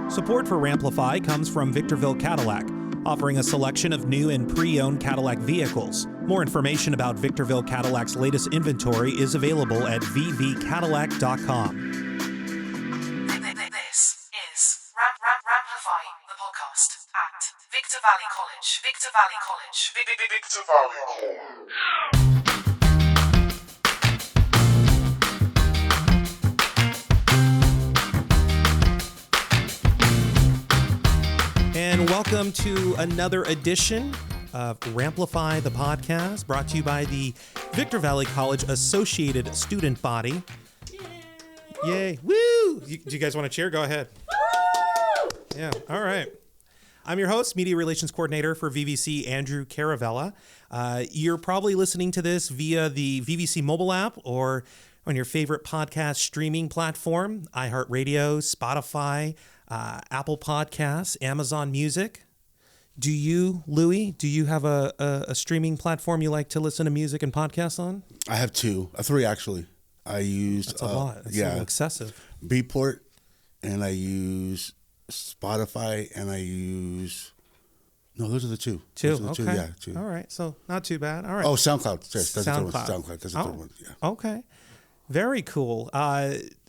Support for Ramplifi comes from Victorville Cadillac, offering a selection of new and pre-owned Cadillac vehicles. More information about Victorville Cadillac's latest inventory is available at vvcadillac.com. This is Ramplify, the podcast at Victor Valley College. Victor Valley College. Victor Valley College. And welcome to another edition of Ramplify, the podcast, brought to you by the Victor Valley College Associated Student Body. Yay. Woo! Do you guys want to cheer? Go ahead. Woo! Yeah. All right. I'm your host, Media Relations Coordinator for VVC, Andrew Caravella. You're probably listening to this via the VVC mobile app or on your favorite podcast streaming platform, iHeartRadio, Spotify, Apple Podcasts, Amazon Music. Do you, Louie, have a streaming platform you like to listen to music and podcasts on? I have three actually. I use that's a lot. That's a little excessive. Beatport, and I use Spotify, and I use those are the two. Okay. Yeah, two. All right. So not too bad. All right. Oh, SoundCloud. Sorry, that's SoundCloud. SoundCloud. That's the third one. Yeah. Okay. Very cool.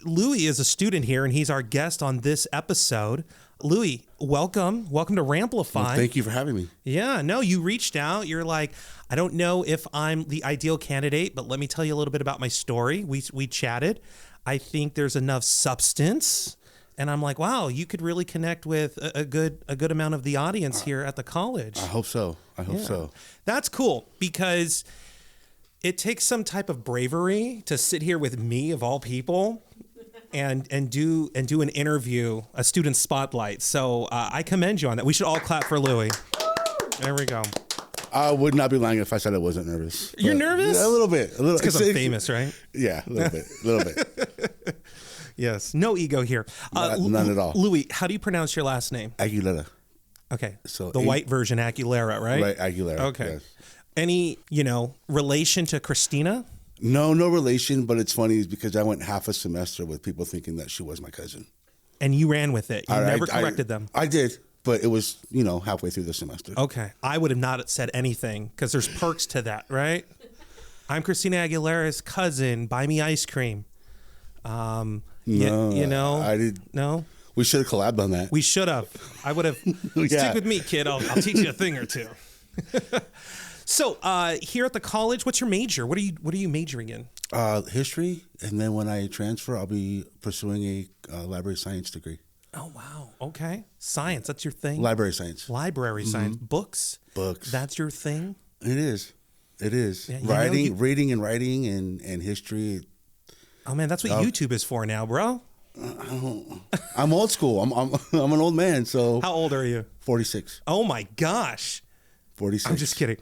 Louie is a student here, and he's our guest on this episode. Louie, welcome. Welcome to Ramplify. Well, thank you for having me. Yeah, no, you reached out. You're like, I don't know if I'm the ideal candidate, but let me tell you a little bit about my story. We chatted. I think there's enough substance. And I'm like, wow, you could really connect with a good amount of the audience here at the college. I hope so. So. That's cool because it takes some type of bravery to sit here with me of all people and do an interview, a student spotlight. So I commend you on that. We should all clap for Louie. There we go. I would not be lying if I said I wasn't nervous. You're nervous? Yeah, a little bit. It's because I'm famous, right? Yeah, a little bit. Yes. No ego here. None at all. Louie, how do you pronounce your last name? Aguilera. Okay. So the white version, Aguilera, right? Right, Aguilera. Okay. Yes. Any, relation to Christina? No relation, but it's funny because I went half a semester with people thinking that she was my cousin. And you ran with it. You never corrected them. I did, but it was, halfway through the semester. Okay. I would have not said anything because there's perks to that, right? I'm Christina Aguilera's cousin. Buy me ice cream. No, I did. No? We should have collabed on that. We should have. I would have. Stick with me, kid. I'll teach you a thing or two. So here at the college, what's your major? What are you majoring in? History, and then when I transfer, I'll be pursuing a library science degree. Oh wow! Okay, science. That's your thing. Library science. Library science. Books. That's your thing. It is. Yeah, reading and writing and history. Oh man, that's what YouTube is for now, bro. I'm old school. I'm an old man. So how old are you? 46. Oh my gosh. 46. I'm just kidding.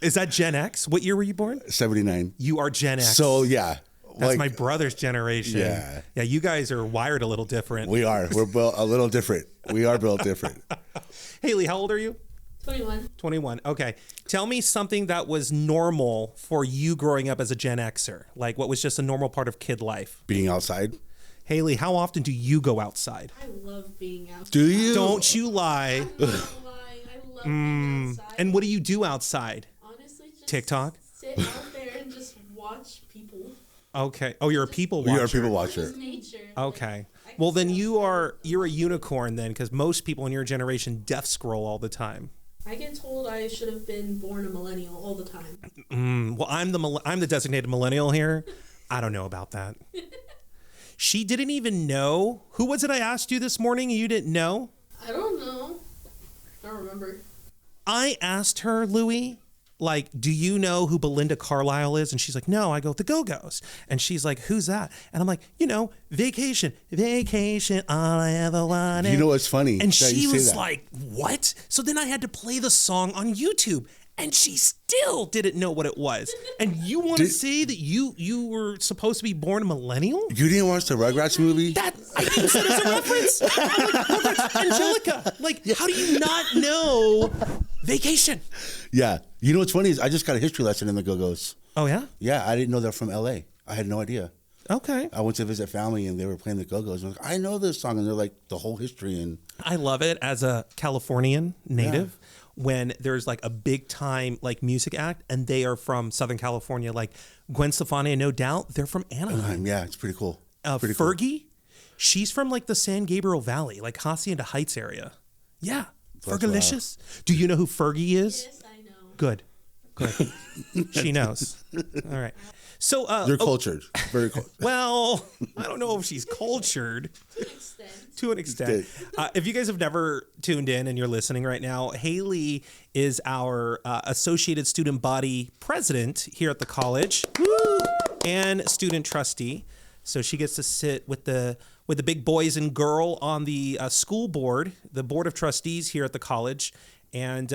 Is that Gen X? What year were you born? 79. You are Gen X. So yeah. That's my brother's generation. Yeah. Yeah, you guys are wired a little different. We are. We're built a little different. We are built different. Haley, how old are you? 21. 21. Okay. Tell me something that was normal for you growing up as a Gen Xer. Like what was just a normal part of kid life? Being outside. Haley, how often do you go outside? I love being outside. Do you? Don't you lie. I'm not lying. I love being outside. And what do you do outside? Honestly, just TikTok? sit out there and just watch people. Okay. Oh, you're a people watcher. You're a people watcher. Just nature. Okay. Well, then you're a unicorn then, because most people in your generation death scroll all the time. I get told I should have been born a millennial all the time. Well, I'm the designated millennial here. I don't know about that. She didn't even know. Who was it I asked you this morning and you didn't know? I don't know. I don't remember. I asked her, Louie, like, do you know who Belinda Carlisle is? And she's like, no. I go, the Go-Go's. And she's like, who's that? And I'm like, Vacation, all I ever wanted. You know what's funny? And she was like, what? So then I had to play the song on YouTube. And she still didn't know what it was. And you want to say that you were supposed to be born a millennial? You didn't watch the Rugrats movie? That I use it as a reference. I'm like, Rugrats, Angelica. Like, how do you not know Vacation? Yeah. You know what's funny is I just got a history lesson in the Go-Go's. Oh, yeah? Yeah, I didn't know they're from L.A. I had no idea. Okay. I went to visit family and they were playing the Go-Go's. I was like, I know this song, and they're like the whole history. And I love it as a Californian native when there's like a big time like music act and they are from Southern California, like Gwen Stefani and No Doubt, they're from Anaheim. yeah, it's pretty cool. Fergie, she's from like the San Gabriel Valley, like Hacienda Heights area. Yeah, Fergalicious. Do you know who Fergie is? Yes, I know. Good. She knows. All right. So You're cultured, very cultured. Well, I don't know if she's cultured. To an extent. If you guys have never tuned in and you're listening right now, Haley is our Associated Student Body President here at the college. Woo! And student trustee. So she gets to sit with the big boys and girl on the school board, the board of trustees here at the college. And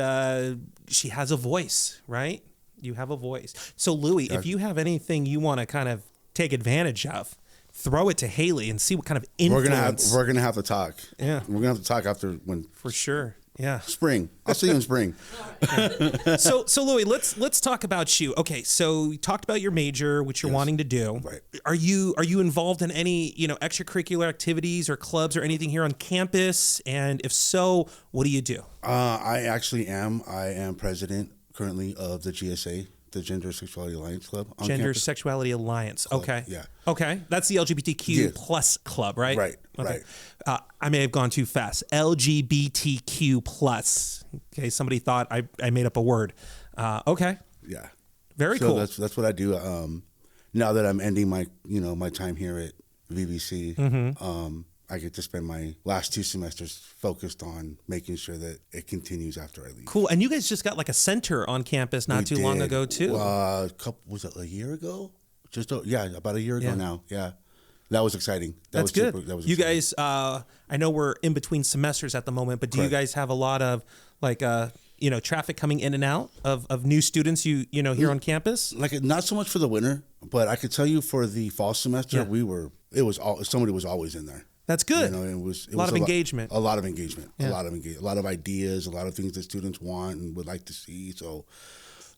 she has a voice, right? You have a voice. So, Louie, if you have anything you want to kind of take advantage of, throw it to Haley and see what kind of influence. We're gonna have to talk. Yeah, we're gonna have to talk after for sure. Yeah, spring. I'll see you in spring. So Louie, let's talk about you. Okay, so we talked about your major, which you're wanting to do. Right. Are you involved in any extracurricular activities or clubs or anything here on campus? And if so, what do you do? I actually am. I am president currently of the GSA, the Gender Sexuality Alliance Club. On Gender campus. Sexuality Alliance. Club, Okay. yeah. Okay. That's the LGBTQ plus club, right? Right. Okay. Right. I may have gone too fast. LGBTQ plus. Okay. Somebody thought I made up a word. Okay. Yeah. Very so cool. That's what I do. Now that I'm ending my my time here at VBC, I get to spend my last 2 semesters focused on making sure that it continues after I leave. Cool. And you guys just got like a center on campus not too long ago too. Was it a year ago? About a year ago now. Yeah. That was exciting. That's good. You guys, I know we're in between semesters at the moment, but do you guys have a lot of like, traffic coming in and out of new students here on campus? Like not so much for the winter, but I could tell you for the fall semester, somebody was always in there. That's good. It was a lot of engagement. A lot of engagement. A lot of ideas, a lot of things that students want and would like to see. So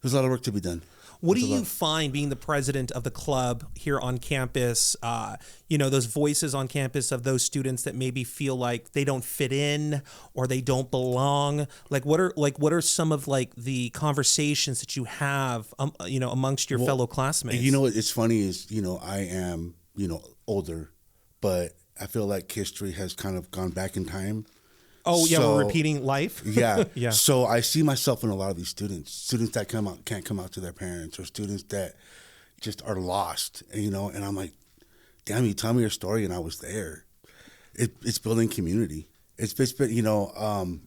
there's a lot of work to be done. What do you find being the president of the club here on campus? Those voices on campus of those students that maybe feel like they don't fit in or they don't belong. What are some of like the conversations that you have, amongst your fellow classmates? It's funny is I am older, but I feel like history has kind of gone back in time. Oh, yeah, we're repeating life? Yeah. Yeah. So I see myself in a lot of these students that can't come out to their parents, or students that just are lost, and I'm like, damn, you tell me your story and I was there. It's building community. It's been,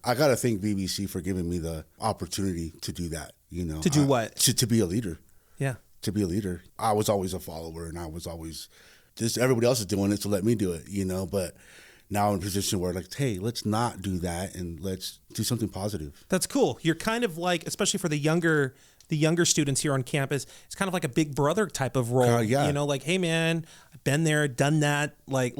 I got to thank BBC for giving me the opportunity to do that, To do what? To be a leader. Yeah. To be a leader. I was always a follower, and I was always everybody else is doing it, so let me do it, but now I'm in a position where like, hey, let's not do that and let's do something positive. That's cool. You're kind of like, especially for the younger students here on campus, it's kind of like a big brother type of role. Yeah. Like, hey man, I've been there, done that. Like,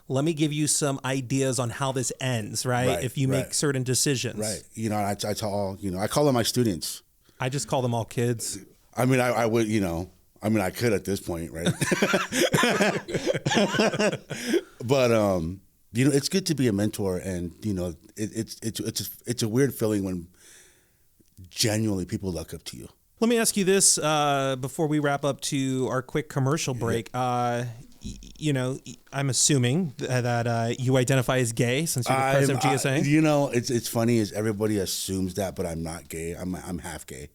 let me give you some ideas on how this ends, right? If you make certain decisions. Right. I tell all, I call them my students. I just call them all kids. I mean, I would, I could at this point, right? But it's good to be a mentor, and it's a weird feeling when genuinely people look up to you. Let me ask you this before we wrap up to our quick commercial break. I'm assuming that you identify as gay since you're the president of GSA. It's funny is everybody assumes that, but I'm not gay. I'm half gay.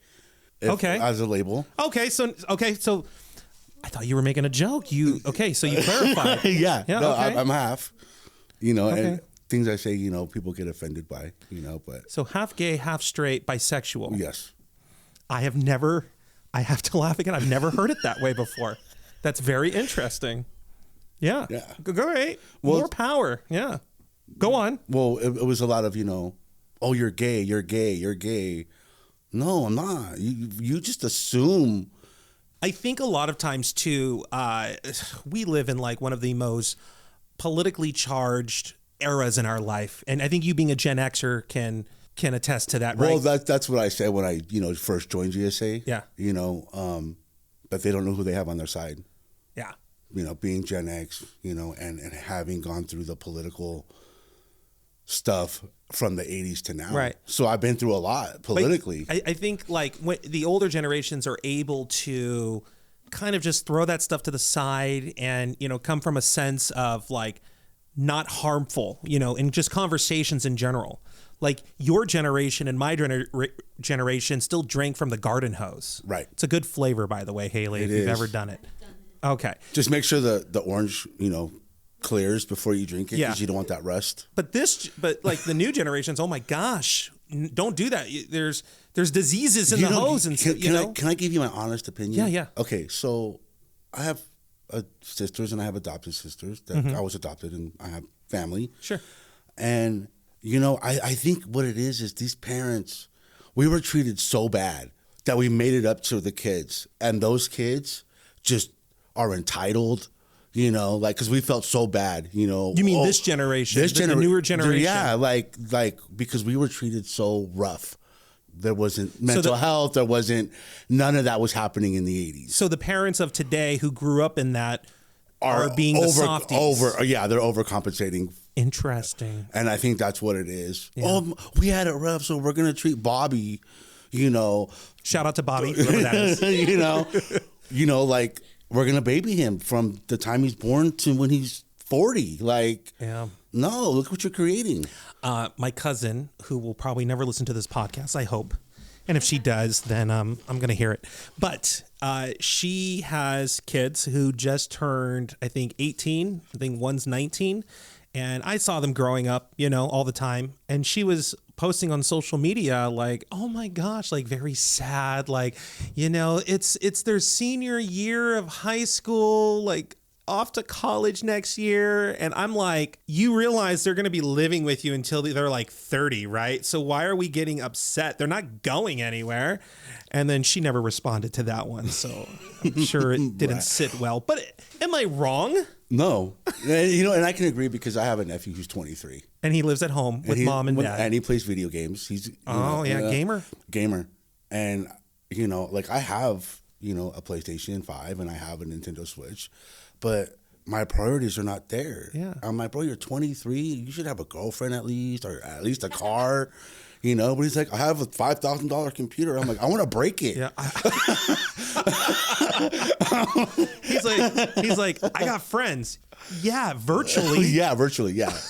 As a label. Okay, so I thought you were making a joke. So you clarified. Yeah. No, okay. I'm half. And things I say, people get offended by, but. So half gay, half straight, bisexual. Yes. I have to laugh again. I've never heard it that way before. That's very interesting. Yeah. Yeah. Great. More power. Yeah. Go on. Well, it was a lot of, oh, you're gay, you're gay, you're gay. No, I'm not. You just assume. I think a lot of times too, we live in like one of the most politically charged eras in our life, and I think you being a Gen Xer can attest to that, right? Well, that's what I said when I first joined GSA. Yeah. But they don't know who they have on their side. Yeah. being Gen X, and having gone through the political stuff from the 80s to now. Right. So I've been through a lot politically. But I think like when the older generations are able to kind of just throw that stuff to the side and, come from a sense of like not harmful, in just conversations in general. Like your generation and my generation still drank from the garden hose. Right. It's a good flavor, by the way, Haley, if you've ever done it. Okay. Just make sure the orange, clears before you drink it because you don't want that rust. But like the new generations, oh my gosh, don't do that. There's diseases in the hose and Can I give you my honest opinion? Yeah. Okay, so I have sisters and I have adopted sisters that I was adopted and I have family. Sure. And I think what it is these parents, we were treated so bad that we made it up to the kids, and those kids just are entitled. Because we felt so bad, You mean this generation, the newer generation? Yeah, like because we were treated so rough. There wasn't mental health. There wasn't, none of that was happening in the 80s. So the parents of today who grew up in that are being the softies. They're overcompensating. Interesting. And I think that's what it is. Yeah. Oh, we had it rough, so we're going to treat Bobby, Shout out to Bobby, whoever that is. Like, we're going to baby him from the time he's born to when he's 40. Like, no, look what you're creating. My cousin, who will probably never listen to this podcast, I hope. And if she does, then I'm going to hear it. But she has kids who just turned, I think, 18. I think one's 19. And I saw them growing up, all the time. And she was posting on social media like, oh my gosh, like very sad. Like, it's their senior year of high school, like off to college next year. And I'm like, you realize they're going to be living with you until they're like 30, right? So why are we getting upset? They're not going anywhere. And then she never responded to that one. So I'm sure it didn't sit well. But am I wrong? No. And I can agree because I have a nephew who's 23. And he lives at home with mom and dad. And he plays video games. He's gamer. And, like I have, a PlayStation 5 and I have a Nintendo Switch. But my priorities are not there. Yeah. I'm like, bro, you're 23. You should have a girlfriend at least, or at least a car. But he's like, I have a $5,000 computer. I'm like, I want to break it. Yeah. he's like, I got friends. Yeah, virtually. Yeah.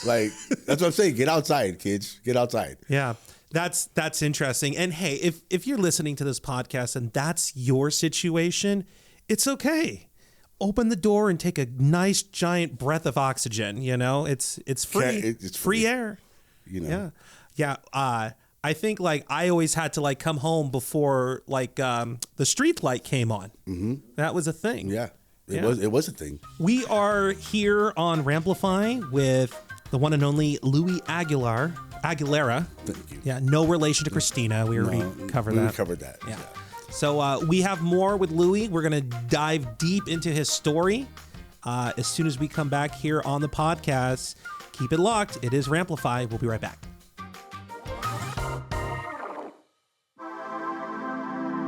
Like, that's what I'm saying. Get outside, kids. Get outside. Yeah. That's interesting. And hey, if you're listening to this podcast and that's your situation, it's okay. Open the door and take a nice giant breath of oxygen. It's free. It's free air. Yeah. I think like I always had to like come home before like the street light came on. Mm-hmm. That was a thing. Yeah. It was a thing. We are here on Ramplify with the one and only Louie Aguilera. Thank you. Yeah, no relation to Christina. We already covered that. We covered that. Yeah. So we have more with Louie. We're going to dive deep into his story as soon as we come back here on the podcast. Keep it locked. It is Ramplify. We'll be right back.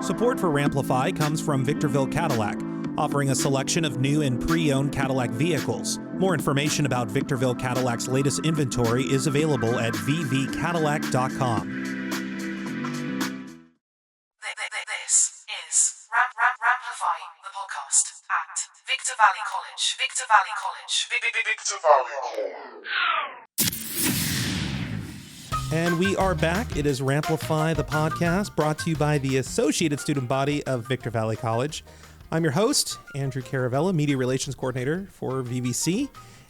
Support for Ramplify comes from Victorville Cadillac, offering a selection of new and pre-owned Cadillac vehicles. More information about Victorville Cadillac's latest inventory is available at vvcadillac.com. This is Ramplify, the podcast at Victor Valley College. Victor Valley College. Victor Valley College. And we are back. It is Ramplify, the podcast, brought to you by the Associated Student Body of Victor Valley College. I'm your host, Andrew Caravella, Media Relations Coordinator for VVC.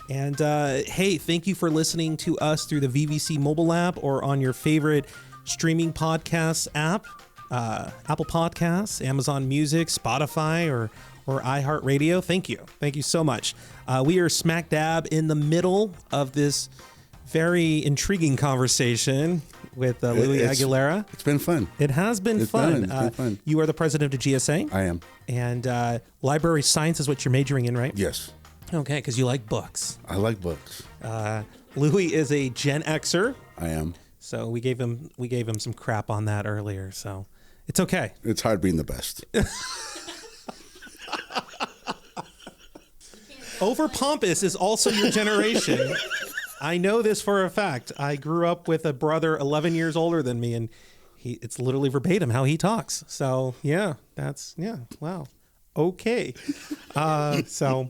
And hey, thank you for listening to us through the VVC mobile app or on your favorite streaming podcast app, Apple Podcasts, Amazon Music, Spotify, or iHeartRadio. Thank you. Thank you so much. We are smack dab in the middle of this very intriguing conversation with Louie Aguilera. It's been fun. It has been fun. It's been fun. You are the president of GSA. I am. And library science is what you're majoring in, right? Yes. Okay, because you like books. I like books. Louie is a Gen Xer. I am. So we gave him some crap on that earlier. So it's okay. It's hard being the best. You can't Over pompous is also your generation. I know this for a fact. I grew up with a brother 11 years older than me, and it's literally verbatim how he talks. So yeah, wow. Okay. So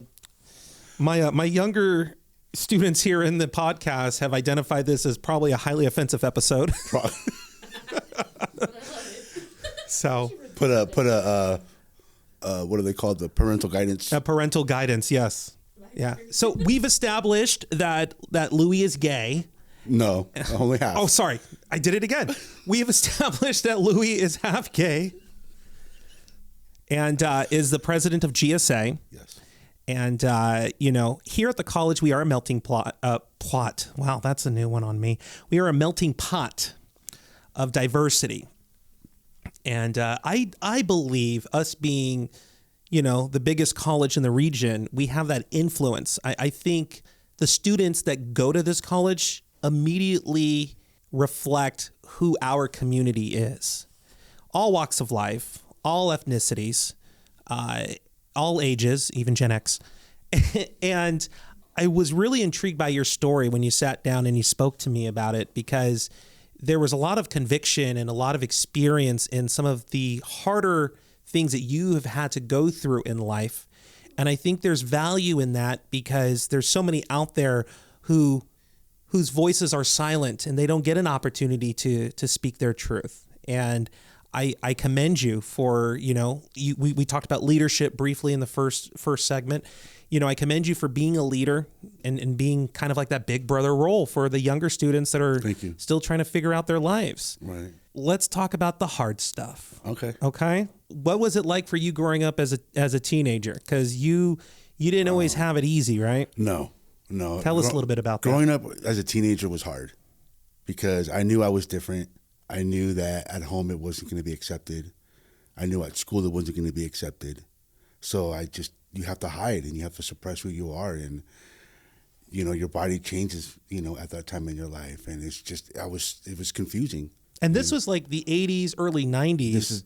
my younger students here in the podcast have identified this as probably a highly offensive episode. So put a what are they called? The parental guidance. Parental guidance. Yes. Yeah. So we've established that Louie is gay. No, only half. Oh, sorry. I did it again. We have established that Louie is half gay and is the president of GSA. Yes. And, here at the college, we are a melting plot. Wow, that's a new one on me. We are a melting pot of diversity. And I believe us being, the biggest college in the region, we have that influence. I think the students that go to this college immediately reflect who our community is. All walks of life, all ethnicities, all ages, even Gen X. And I was really intrigued by your story when you sat down and you spoke to me about it, because there was a lot of conviction and a lot of experience in some of the harder things that you have had to go through in life. And I think there's value in that, because there's so many out there whose voices are silent and they don't get an opportunity to speak their truth. And I commend you for, we talked about leadership briefly in the first segment. I commend you for being a leader and being kind of like that big brother role for the younger students that are still trying to figure out their lives. Right. Let's talk about the hard stuff. Okay. What was it like for you growing up as a teenager? Because you didn't always have it easy, right? No. Tell us a little bit about that. Growing up as a teenager was hard, because I knew I was different. I knew that at home it wasn't going to be accepted. I knew at school it wasn't going to be accepted. So you have to hide and you have to suppress who you are. And, your body changes, at that time in your life. And it was confusing. And this was like the 80s, early 90s. This is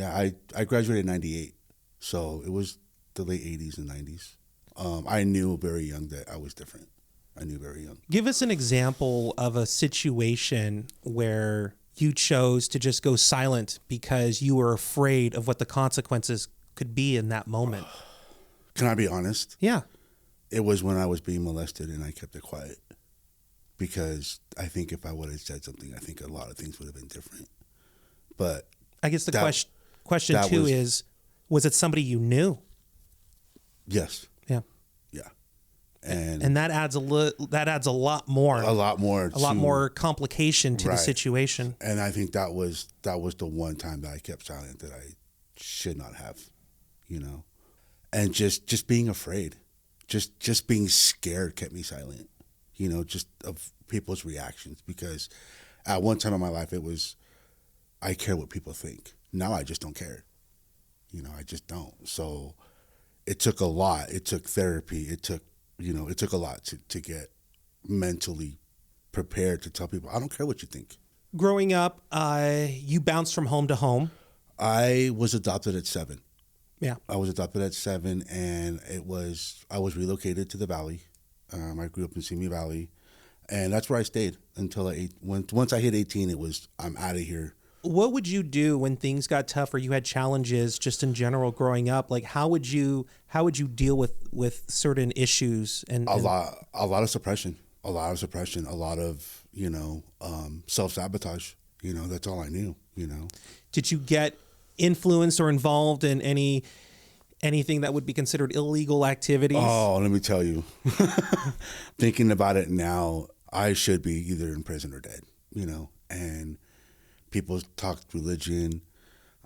I graduated in 98. So it was the late 80s and 90s. I knew very young that I was different. I knew very young. Give us an example of a situation where you chose to just go silent because you were afraid of what the consequences could be in that moment. Can I be honest? Yeah. It was when I was being molested and I kept it quiet, because I think if I would have said something, I think a lot of things would have been different. But I guess the question too is, was it somebody you knew? Yes. Yeah. Yeah. And that adds a lot more complication to the situation. And I think that was the one time that I kept silent, that I should not have, and just being afraid, just being scared kept me silent, just of people's reactions, because at one time in my life it was, I care what people think. Now I just don't care, I just don't. So it took a lot. It took therapy. It took a lot to get mentally prepared to tell people, I don't care what you think. Growing up, you bounced from home to home. I was adopted at 7. Yeah. I was adopted at 7, and I was relocated to the Valley. I grew up in Simi Valley, and that's where I stayed until once I hit 18, it was, I'm out of here. What would you do when things got tough or you had challenges just in general growing up? Like, how would you deal with certain issues? And a lot of suppression, a lot of, self-sabotage, that's all I knew, Did you get influenced or involved in anything that would be considered illegal activities? Oh, let me tell you, thinking about it now, I should be either in prison or dead, and people talk religion.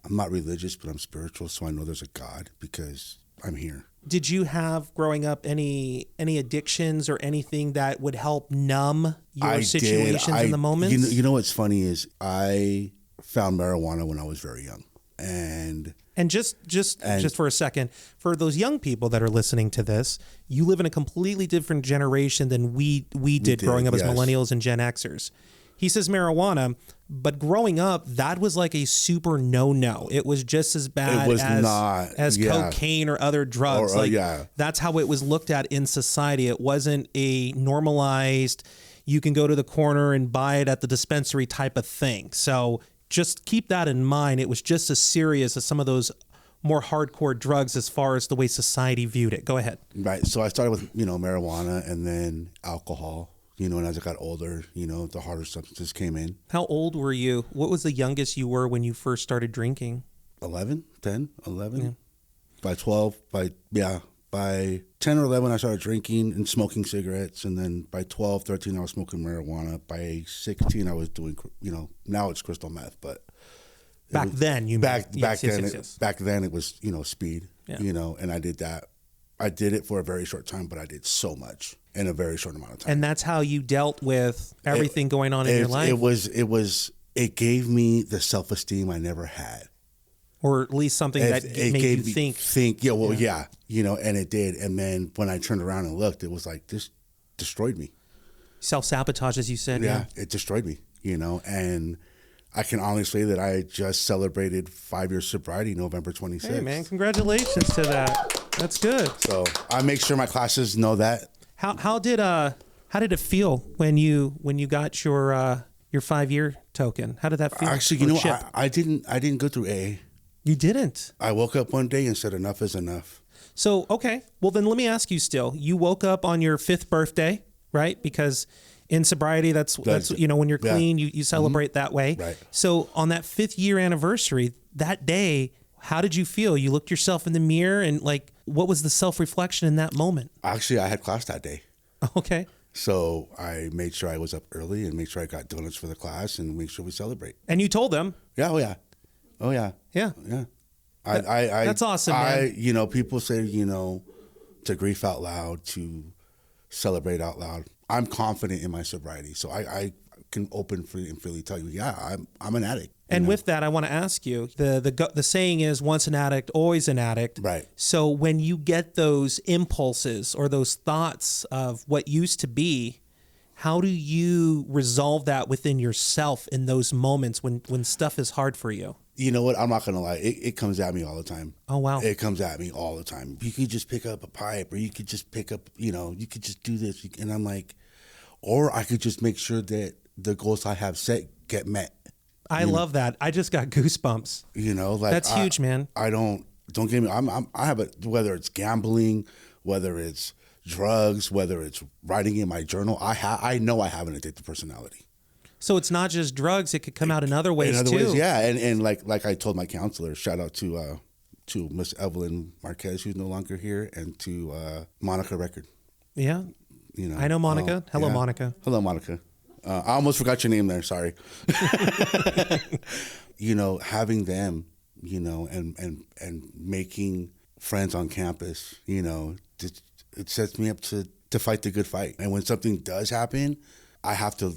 I'm not religious, but I'm spiritual, so I know there's a God because I'm here. Did you have, growing up, any addictions or anything that would help numb your situations in the moment? You know what's funny is I found marijuana when I was very young. And just for a second, for those young people that are listening to this, you live in a completely different generation than we did growing up as millennials and Gen Xers. He says marijuana, But growing up, that was like a super no-no. It was just as bad as cocaine or other drugs. That's how it was looked at in society. It wasn't a normalized, you can go to the corner and buy it at the dispensary type of thing. So just keep that in mind. It was just as serious as some of those more hardcore drugs as far as the way society viewed it. Go ahead. Right. So I started with, marijuana and then alcohol. And as I got older, the harder substances came in. How old were you? What was the youngest you were when you first started drinking? 11. Yeah. By 12, by 10 or 11, I started drinking and smoking cigarettes. And then by 12, 13, I was smoking marijuana. By 16, I was doing, now it's crystal meth. But back then, back then it was, speed, and I did that. I did it for a very short time, but I did so much in a very short amount of time. And that's how you dealt with everything going on in your life? It gave me the self-esteem I never had. Or at least something that made you think. And it did. And then when I turned around and looked, it was like, this destroyed me. Self-sabotage, as you said. Yeah, it destroyed me, and I can honestly say that I just celebrated 5 years sobriety, November 26th. Hey, man, congratulations to that. That's good. So I make sure my classes know that. How did it feel when you got your 5-year token? How did that feel? Actually, I didn't go through AA. You didn't? I woke up one day and said, enough is enough. So, okay. Well, then let me ask you still. You woke up on your 5th birthday, right? Because in sobriety, that's when you're clean, you celebrate that way. Right. So on that 5th year anniversary, that day, how did you feel? You looked yourself in the mirror and what was the self-reflection in that moment? Actually, I had class that day. Okay. So I made sure I was up early and made sure I got donuts for the class and make sure we celebrate. And you told them? Yeah. Oh yeah. Yeah. That's awesome, man. People say, to grief out loud, to celebrate out loud. I'm confident in my sobriety. So I can open and freely tell you, I'm an addict. And with that, I want to ask you, the saying is once an addict, always an addict. Right. So when you get those impulses or those thoughts of what used to be, how do you resolve that within yourself in those moments when stuff is hard for you? You know what? I'm not going to lie. It comes at me all the time. Oh, wow. It comes at me all the time. You could just pick up a pipe or you could just pick up, you could just do this. And I'm like, or I could just make sure that the goals I have set get met. I love that. I just got goosebumps. That's huge, man. Don't get me. I have whether it's gambling, whether it's drugs, whether it's writing in my journal. I know I have an addictive personality. So it's not just drugs; it could come out in other ways too. Yeah. And like I told my counselor, shout out to Miss Evelyn Marquez, who's no longer here, and to Monica Record. Yeah. I know Monica. Hello, yeah. Monica. Hello, Monica. I almost forgot your name there. Sorry. Having them, and making friends on campus, it sets me up to fight the good fight. And when something does happen, I have to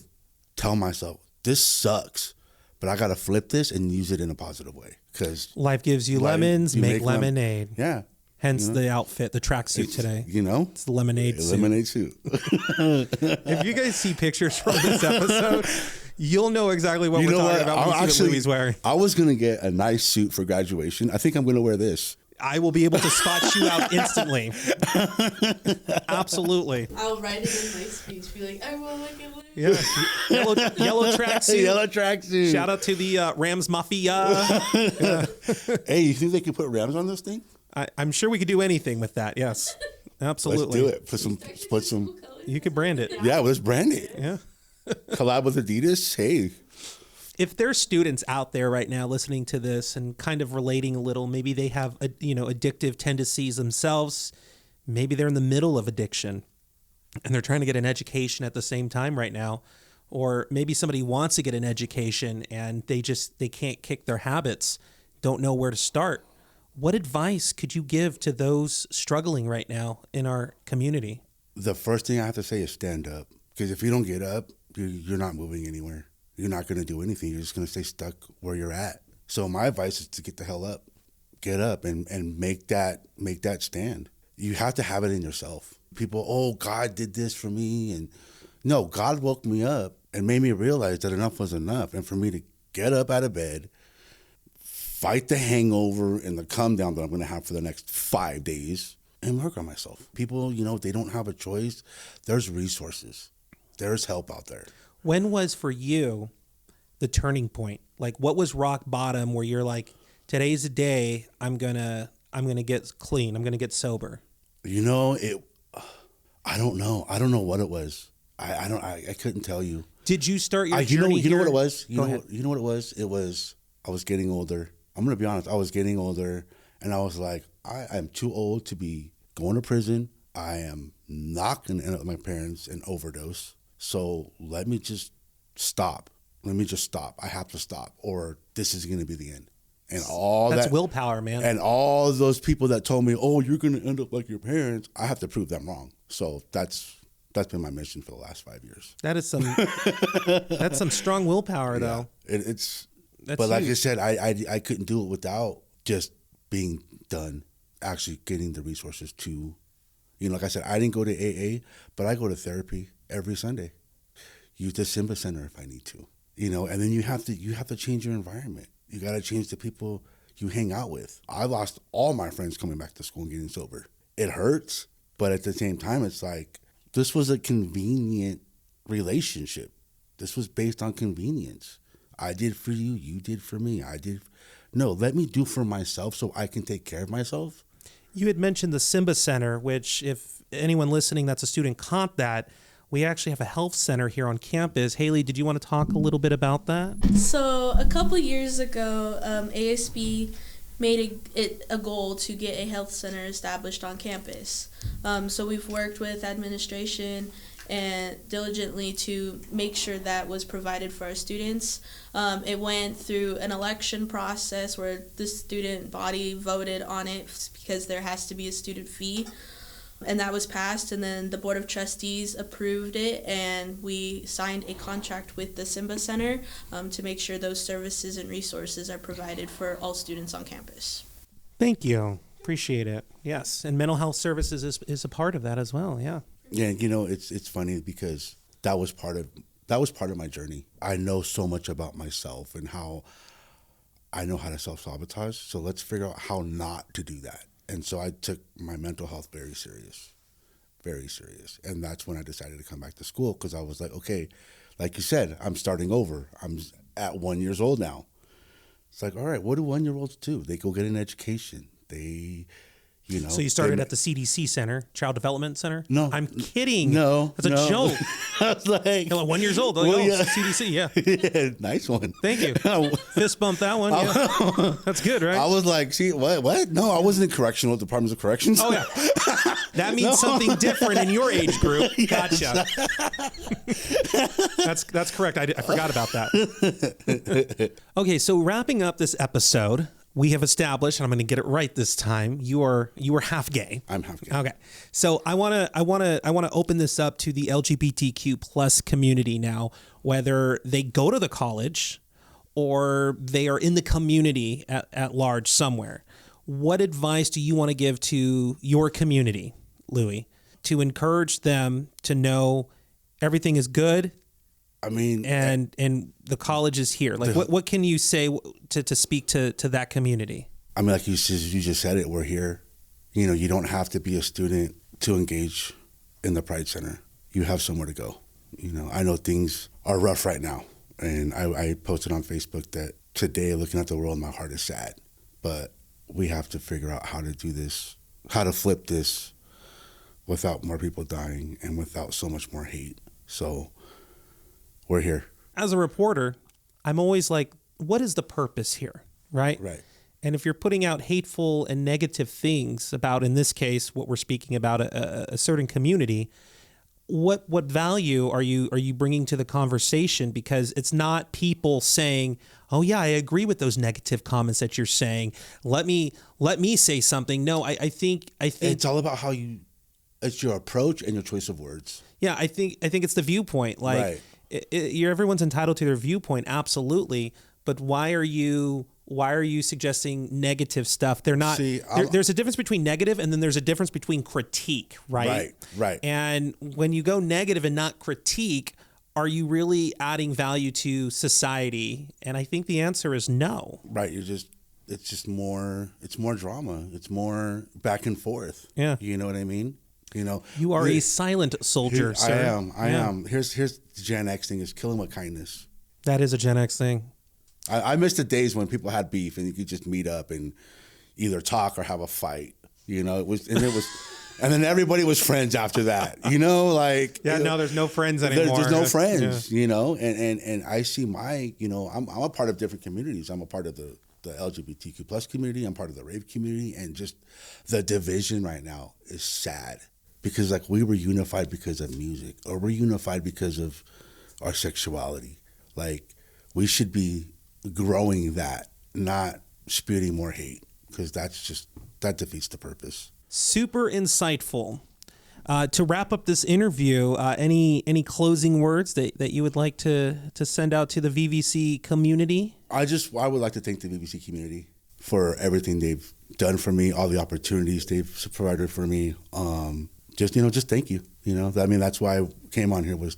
tell myself, this sucks, but I got to flip this and use it in a positive way. Because life gives you lemons, make lemonade. Yeah. Hence the outfit, the tracksuit today. It's the lemonade suit. Lemonade suit. If you guys see pictures from this episode, you'll know exactly what we're talking about when you see what Louie's wearing. I was going to get a nice suit for graduation. I think I'm going to wear this. I will be able to spot you out instantly. Absolutely. I'll write it in my speech. Be like, I will like it. Yeah. Yellow tracksuit. Yellow tracksuit. Shout out to the Rams Mafia. Yeah. Hey, you think they could put Rams on this thing? I'm sure we could do anything with that. Yes, absolutely. Let's do it. Put some. You could brand it. Yeah, let's brand it. Yeah. Collab with Adidas. Hey. If there's students out there right now listening to this and kind of relating a little, maybe they have addictive tendencies themselves. Maybe they're in the middle of addiction, and they're trying to get an education at the same time right now. Or maybe somebody wants to get an education and they can't kick their habits, don't know where to start. What advice could you give to those struggling right now in our community? The first thing I have to say is stand up. Because if you don't get up, you're not moving anywhere. You're not going to do anything. You're just going to stay stuck where you're at. So my advice is to get the hell up. Get up and make that stand. You have to have it in yourself. People, God did this for me. And no, God woke me up and made me realize that enough was enough. And for me to get up out of bed, fight the hangover and the come down that I'm going to have for the next 5 days, and work on myself. People, they don't have a choice. There's resources. There's help out there. When was for you the turning point? Like, what was rock bottom where you're like, today's the day I'm gonna get clean. I'm gonna get sober. I don't know. I don't know what it was. I couldn't tell you. Did you start your journey? You know what it was? Go ahead. You know what it was? It was, I was getting older. I'm going to be honest. I was getting older, and I was like, I'm too old to be going to prison. I am not going to end up with my parents and overdose. So let me just stop. I have to stop, or this is going to be the end. And That's willpower, man. And all those people that told me, oh, you're going to end up like your parents, I have to prove them wrong. So that's been my mission for the last 5 years. That is that's some strong willpower, though. That's huge. Like I said, I couldn't do it without just being done, actually getting the resources to, like I said, I didn't go to AA, but I go to therapy every Sunday. Use the Simba Center if I need to, and then you have to change your environment. You got to change the people you hang out with. I lost all my friends coming back to school and getting sober. It hurts, but at the same time, it's like, this was a convenient relationship. This was based on convenience. I did for you, you did for me. No, let me do for myself so I can take care of myself. You had mentioned the Simba Center, which if anyone listening that's a student caught that, we actually have a health center here on campus. Haley, did you want to talk a little bit about that? So a couple years ago, ASB made it a goal to get a health center established on campus. So we've worked with administration and diligently to make sure that was provided for our students. It went through an election process where the student body voted on it because there has to be a student fee. And that was passed, and then the Board of Trustees approved it, and we signed a contract with the Simba Center to make sure those services and resources are provided for all students on campus. Thank you. Appreciate it. Yes, and mental health services is a part of that as well, yeah. Yeah, it's funny because that was part of my journey. I know so much about myself and how I know how to self-sabotage, so let's figure out how not to do that. And so I took my mental health very serious. And that's when I decided to come back to school, because I was like, okay, like you said, I'm starting over. I'm at 1 year old now. It's like, all right, what do 1 year olds do? They go get an education. They, So you started at the CDC Center, Child Development Center? No. I'm kidding. No. That's a joke. I was like, 1 year old. Well, yeah. CDC, yeah. Yeah, nice one. Thank you. Fist bump that one. Yeah. That's good, right? I was like, see, what? No, I wasn't in correctional departments of corrections. Oh, yeah. That means something different in your age group. Gotcha. That's correct. I forgot about that. Okay, so wrapping up this episode, we have established, and I'm going to get it right this time, you are half gay. I'm half gay. Okay. So I want to open this up to the LGBTQ plus community now, whether they go to the college or they are in the community at large somewhere. What advice do you want to give to your community, Louie, to encourage them to know everything is good? I mean, and the college is here. Like, what can you say to speak to that community? I mean, like you just said it, we're here. You don't have to be a student to engage in the Pride Center. You have somewhere to go. I know things are rough right now. And I posted on Facebook that today, looking at the world, my heart is sad. But we have to figure out how to do this, how to flip this without more people dying and without so much more hate. So we're here. As a reporter, I'm always like, what is the purpose here, right? Right. And if you're putting out hateful and negative things about, in this case, what we're speaking about, a certain community, what value are you bringing to the conversation? Because it's not people saying, oh yeah, I agree with those negative comments that you're saying. Let me say something. No, I think it's all about it's your approach and your choice of words. Yeah, I think it's the viewpoint. Like, right. Everyone's entitled to their viewpoint, absolutely. But why are you suggesting negative stuff? They're not. See, there's a difference between negative, and then there's a difference between critique, right? Right. And when you go negative and not critique, are you really adding value to society? And I think the answer is no. Right. It's more drama. It's more back and forth. Yeah. You know what I mean? You are a silent soldier, sir. I am. Here's the Gen X thing is killing with kindness. That is a Gen X thing. I miss the days when people had beef and you could just meet up and either talk or have a fight. And then everybody was friends after that. Now there's no friends anymore. There's no friends. And I see I'm a part of different communities. I'm a part of the LGBTQ plus community. I'm part of the rape community, and just the division right now is sad because we were unified because of music, or we're unified because of our sexuality. We should be growing that, not spewing more hate, because that defeats the purpose. Super insightful. To wrap up this interview, any closing words that you would like to send out to the VVC community? I would like to thank the VVC community for everything they've done for me, all the opportunities they've provided for me. Just thank you. That's why I came on here, was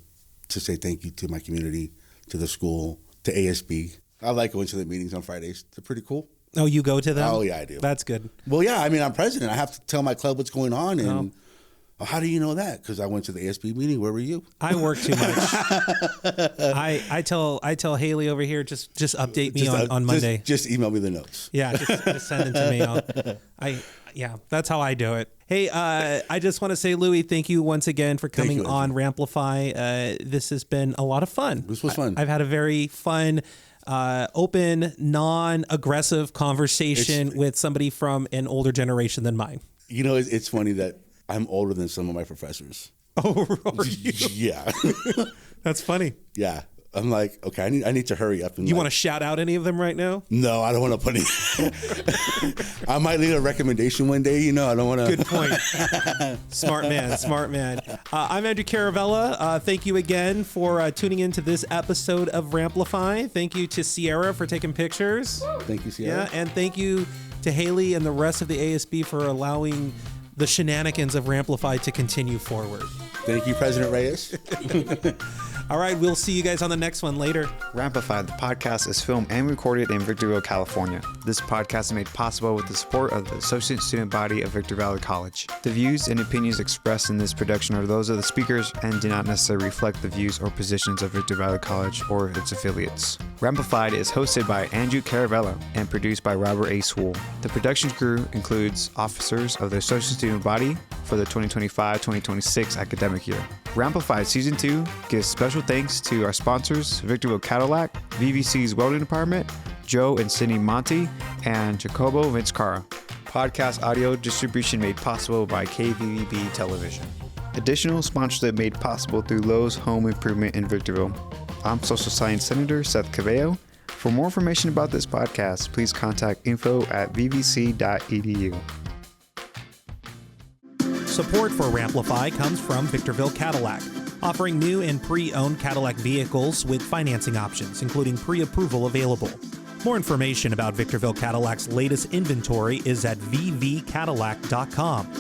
to say thank you to my community, to the school, to ASB. I like going to the meetings on Fridays. They're pretty cool. Oh, you go to them? Oh, yeah, I do. That's good. Well, yeah, I'm president. I have to tell my club what's going on. And how do you know that? Because I went to the ASB meeting. Where were you? I work too much. I tell Haley over here, just update me on Monday. Just email me the notes. Yeah, just send them to me. That's how I do it. Hey, I just want to say, Louie, thank you once again for coming on Ramplify. This has been a lot of fun. This was fun. I've had a very fun, open, non-aggressive conversation with somebody from an older generation than mine. It's funny that I'm older than some of my professors. Oh, are you? Yeah. That's funny. Yeah. I'm like, okay, I need to hurry up. And you want to shout out any of them right now? No, I don't want to put any. I might leave a recommendation one day. I don't want to. Good point. Smart man. I'm Andrew Caravella. Thank you again for tuning into this episode of Ramplify. Thank you to Sierra for taking pictures. Thank you, Sierra. Yeah, and thank you to Haley and the rest of the ASB for allowing the shenanigans of Ramplify to continue forward. Thank you, President Reyes. All right, we'll see you guys on the next one later. Ramplify, the podcast, is filmed and recorded in Victorville, California. This podcast is made possible with the support of the Associate Student Body of Victor Valley College. The views and opinions expressed in this production are those of the speakers and do not necessarily reflect the views or positions of Victor Valley College or its affiliates. Ramplified is hosted by Andrew Caravella and produced by Robert A. Swool. The production crew includes officers of the Associate Student Body for the 2025-2026 academic year. Ramplified Season 2 gives special thanks to our sponsors, Victorville Cadillac, VVC's Welding Department, Joe and Cindy Monty, and Jacobo Vincecara. Podcast audio distribution made possible by KVVB Television. Additional sponsorship made possible through Lowe's Home Improvement in Victorville. I'm Social Science Senator Seth Cabello. For more information about this podcast, please contact info@vvc.edu. Support for Ramplify comes from Victorville Cadillac, offering new and pre-owned Cadillac vehicles with financing options, including pre-approval available. More information about Victorville Cadillac's latest inventory is at vvcadillac.com.